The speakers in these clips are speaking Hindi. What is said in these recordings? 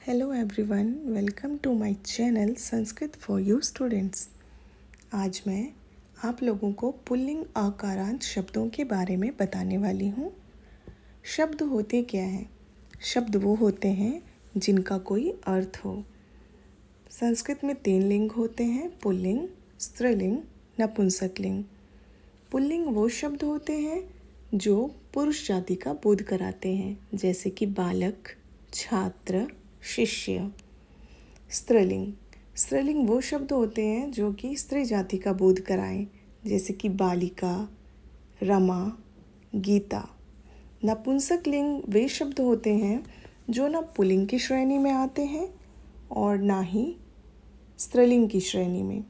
Hello everyone, welcome to my channel Sanskrit for you students. आज मैं आप लोगों को पुल्लिंग आकारांत शब्दों के बारे में बताने वाली हूँ। शब्द होते क्या हैं? शब्द वो होते हैं जिनका कोई अर्थ हो। संस्कृत में 3 लिंग होते हैं: पुल्लिंग, स्त्रीलिंग, नपुंसकलिंग। पुल्लिंग वो शब्द होते हैं जो पुरुष जाति का बोध कराते हैं, जैसे कि बालक, छात्र, शिष्य। स्त्रीलिंग वो शब्द होते हैं जो कि स्त्री जाति का बोध कराएं, जैसे कि बालिका, रमा, गीता। नपुंसकलिंग वे शब्द होते हैं जो ना पुल्लिंग की श्रेणी में आते हैं और ना ही स्त्रीलिंग की श्रेणी में।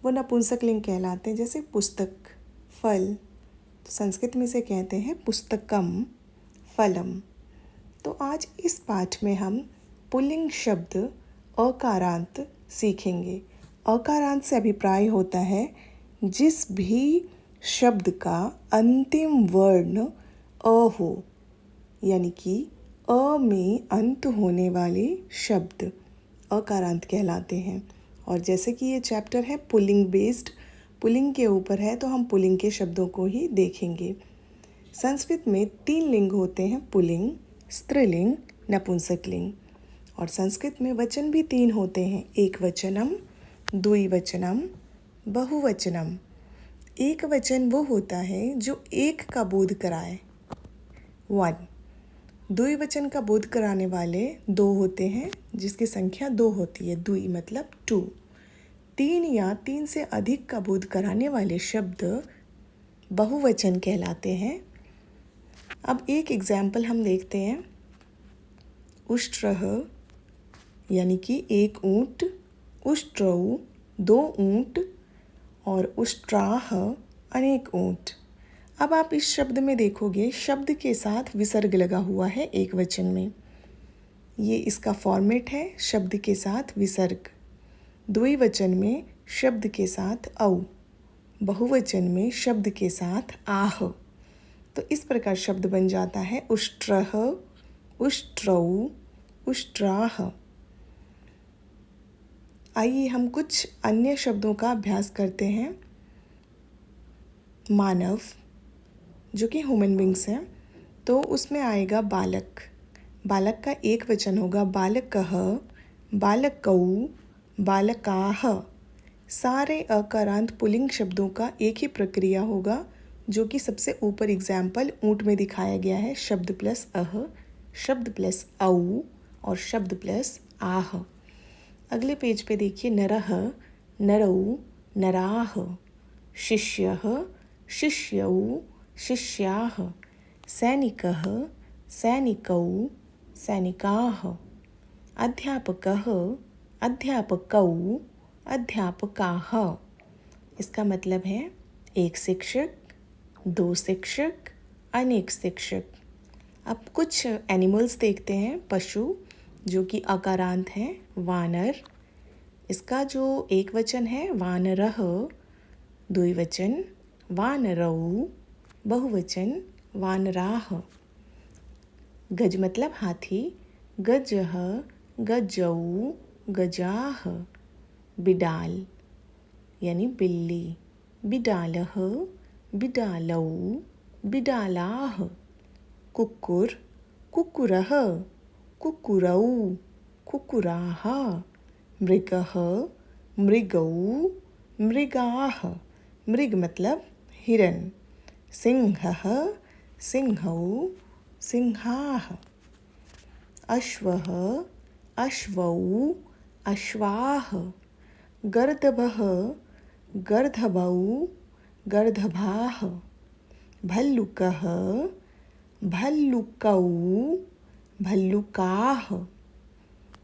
वो नपुंसकलिंग कहलाते हैं, जैसे पुस्तक, फल। तो संस्कृत में से कहते हैं पुस्तकम, फलम। तो आज इस पाठ में हम पुल्लिंग शब्द अकारांत सीखेंगे। अकारांत से अभिप्राय होता है जिस भी शब्द का अंतिम वर्ण अ हो, यानी कि अ में अंत होने वाले शब्द अकारांत कहलाते हैं। और जैसे कि ये चैप्टर है पुल्लिंग बेस्ड, पुल्लिंग के ऊपर है, तो हम पुल्लिंग के शब्दों को ही देखेंगे। संस्कृत में 3 लिंग होते हैं: पुल्लिंग, स्त्रीलिंग, नपुंसकलिंग। और संस्कृत में वचन भी 3 होते हैं: एकवचनम, द्विवचनम, बहुवचनम। एक वचन वो होता है जो एक का बोध कराए, 1। द्विवचन का बोध कराने वाले 2 होते हैं, जिसकी संख्या 2 होती है। द्वि मतलब 2। 3 या 3 से अधिक का बोध कराने वाले शब्द बहुवचन कहलाते हैं। अब एक एग्जाम्पल हम देखते हैं। उष्ट्रः यानी कि 1 ऊँट, उष्ट्रौ 2 ऊँट, और उष्ट्राः अनेक ऊँट। अब आप इस शब्द में देखोगे, शब्द के साथ विसर्ग लगा हुआ है एक वचन में। ये इसका फॉर्मेट है, शब्द के साथ विसर्ग। द्विवचन में शब्द के साथ औ, बहुवचन में शब्द के साथ आह। तो इस प्रकार शब्द बन जाता है उष्ट्रः, उष्ट्रौ, उष्ट्राः। आइए हम कुछ अन्य शब्दों का अभ्यास करते हैं। मानव, जो कि ह्यूमन बींग्स हैं, तो उसमें आएगा बालक। बालक का एक वचन होगा बालकः, बालकौ, बालकाः। सारे अकारांत पुल्लिंग शब्दों का एक ही प्रक्रिया होगा, जो कि सबसे ऊपर एग्जाम्पल ऊँट में दिखाया गया है। शब्द प्लस अह, शब्द प्लस औ और शब्द प्लस आह। अगले पेज पे देखिए, नरः, नरौ, नराः, शिष्यः, शिष्यौ, शिष्याः, सैनिकः, सैनिकौ, सैनिकाः, अध्यापकः, अध्यापकौ, अध्यापकाः। इसका मतलब है 1 शिक्षक, 2 शिक्षक, अनेक शिक्षक। अब कुछ एनिमल्स देखते हैं, पशु, जो कि अकारांत हैं। वानर, इसका जो एक वचन है वानरः, द्विवचन वानरौ, बहुवचन वानराः। गज मतलब हाथी, गजः, गजौ, गजाः। बिडाल यानी बिल्ली, बिडालः, बिडालौ, बिडालाः। कुक्कुर, कुक्कुरः, कुक्कुरौ, कुक्कुराः। मृगः, मृगौ, मृगाः। मृग मतलब हिरन। सिंहः, सिंहौ, सिंहाः। अश्वः, अश्वौ, अश्वाः। गर्दभः, गर्दभौ, गर्दभाः। भल्लुकः, भल्लुकौ, भल्लुकाः।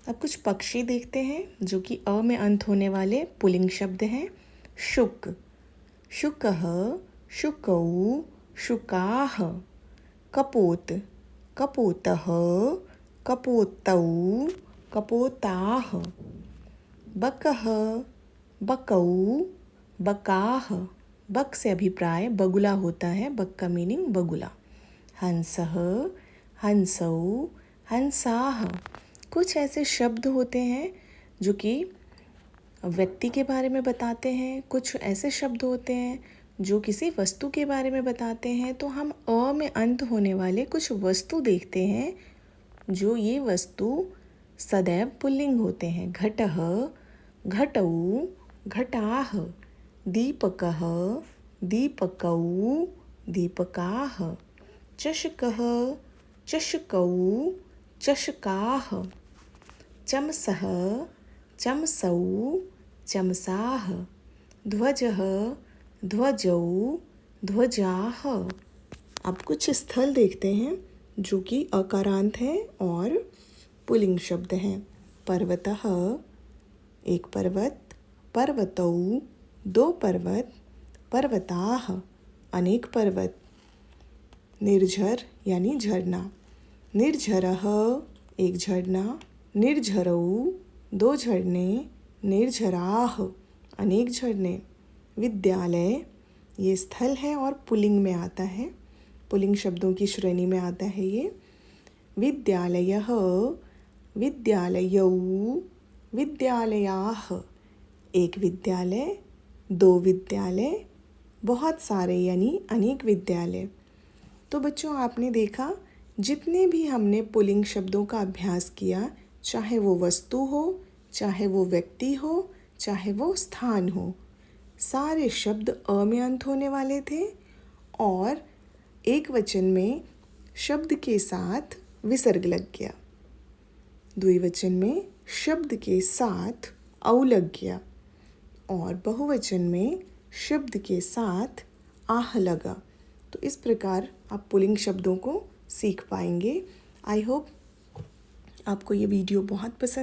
अब कुछ पक्षी देखते हैं, जो कि अ में अंत होने वाले पुल्लिंग शब्द हैं। शुक, शुकः, शुकौ, शुकाः। कपोत, कपोतः, कपोतौ, कपोताः। बकः, बकौ, बकाः। बक से अभिप्राय बगुला होता है, बक का मीनिंग बगुला। हंसः, हंसौ, हंसाः। कुछ ऐसे शब्द होते हैं जो कि व्यक्ति के बारे में बताते हैं, कुछ ऐसे शब्द होते हैं जो किसी वस्तु के बारे में बताते हैं। तो हम अ में अंत होने वाले कुछ वस्तु देखते हैं जो ये वस्तु सदैव पुल्लिंग होते हैं। घटः, घटौ, घटाः, दीपकः, दीपकौ, दीपकाः, चषकः, चषकौ, चषकाः, चमसः, चमसौ, चमसाः, ध्वजः, ध्वजौ, ध्वजाः। अब कुछ स्थल देखते हैं जो कि अकारांत हैं और पुल्लिंग शब्द हैं। पर्वतः, एक पर्वत, पर्वतौ, दो पर्वत, पर्वताः, अनेक पर्वत। निर्झर यानी झरना, निर्झरः, एक झरना, निर्झरौ, दो झरने, निर्झराः, अनेक झरने। विद्यालय ये स्थल है और पुल्लिंग में आता है, पुल्लिंग शब्दों की श्रेणी में आता है ये। विद्यालयः, विद्यालयौ, विद्यालयाः, एक विद्यालय, दो विद्यालय, बहुत सारे यानी अनेक विद्यालय। तो बच्चों आपने देखा जितने भी हमने पुल्लिंग शब्दों का अभ्यास किया, चाहे वो वस्तु हो, चाहे वो व्यक्ति हो, चाहे वो स्थान हो, सारे शब्द अ में अंत होने वाले थे और एक वचन में शब्द के साथ विसर्ग लग गया, द्विवचन में शब्द के साथ औ लग गया और बहुवचन में शब्द के साथ आह लगा। तो इस प्रकार आप पुल्लिंग शब्दों को सीख पाएंगे। आई होप आपको ये वीडियो बहुत पसंद